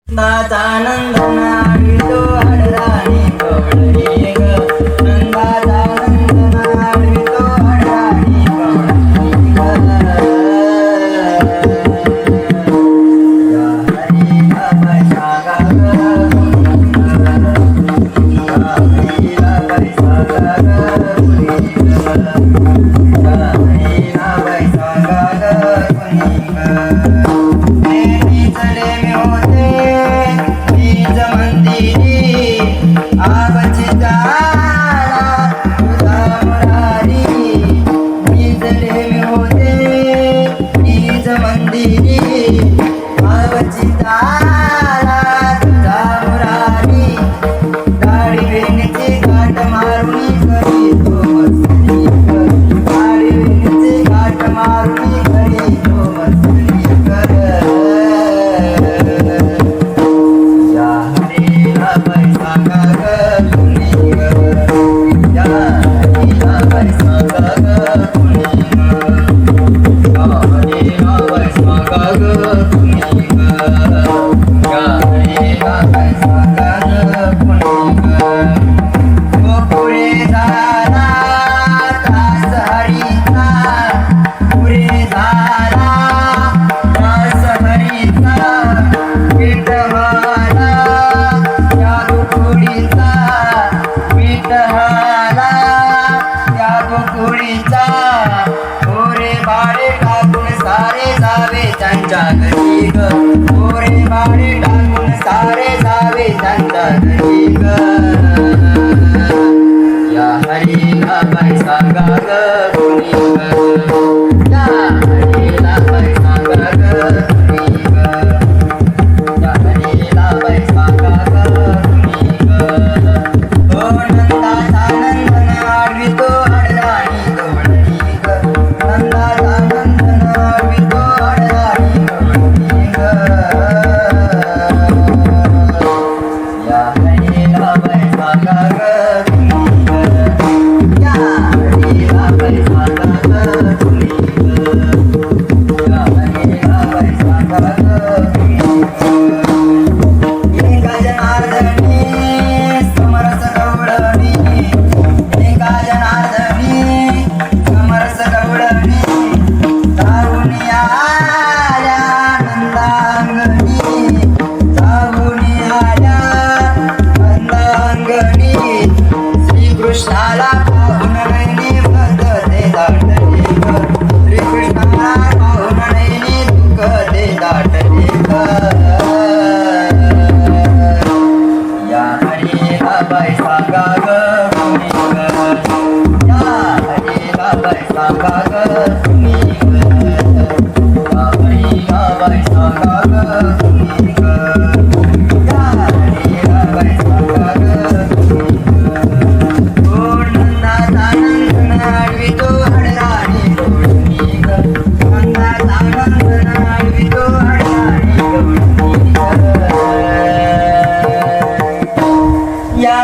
नंदाचा नंदन आडवितो आडराणी गवळणी ग. नंदाचा नंदन आडवितो आडराणी गवळणी ग. या हरीला पैसा गा ग मुनी ग. या हरीला पैसा गा ग मुनी ग. या हरीला पैसा गा ग मुनी ग. प्रेमी चले मी होते बीज मंदिरी आवची तारा तुझा मुरारी. बीजले मी होते बीज मंदिरी आवची तारा तुझा मुरारी. दाढी वेणीची गाठ मारुनी करी तो मस्ती कर. दाढी वेणीची गाठ मारुनी करी तो मस्ती कर. या हरीला पैसा गा ग मुनी ग. या हरीला पैसा गा ग मुनी ग. या हरीला पैसा गा ग मुनी ग. या हरीला पैसा गा ग मुनी ग. पुरे झाला त्रास हरीचा. पुरे झाला त्रास हरीचा. विठ्ठला या गोकुळीचा. विठ्ठला या गोकुळीचा. ओरे बाळे टाकून सारे जावे त्यांच्या घरी ग. ओरे बाळे टाकून सारे जावे त्यांच्या घरी ग. या हरीला पैसा गा ग मुनी ग. या हरीला पैसा गा ग मुनी ग. या हरीला पैसा गा ग मुनी ग. ओ नंदाचा नंदन आडवितो आडराणी गवळणी ग. नंदाचा नंदन आडवितो आडराणी गवळणी ग. या हरीला पैसा गा ग मुनी ग. या हरीला पैसा गा ग मुनी ग. या हरीला पैसा गा ग मुनी ग. एका जनार्दनी समरस गवळणी. एका जनार्दनी समरस गवळणी. जाऊनी आल्या नंदांगणी. जाऊनी आल्या नंदांगणी. श्रीकृष्णाला पाहून नयनी बदते दाटली ग. श्रीकृष्णाला पाहून नयनी दुःखते दाटली ग. या हरीला पैसा गा ग मुनी ग. या हरीला पैसा गा ग मुनी ग. या हरीला पैसा गा ग मुनी ग. या हरीला पैसा गा ग मुनी ग. ओ नंदाचा नंदन आडवितो आडराणी गवळणी ग. नंदाचा नंदन आडवितो आडराणी गवळणी ग. या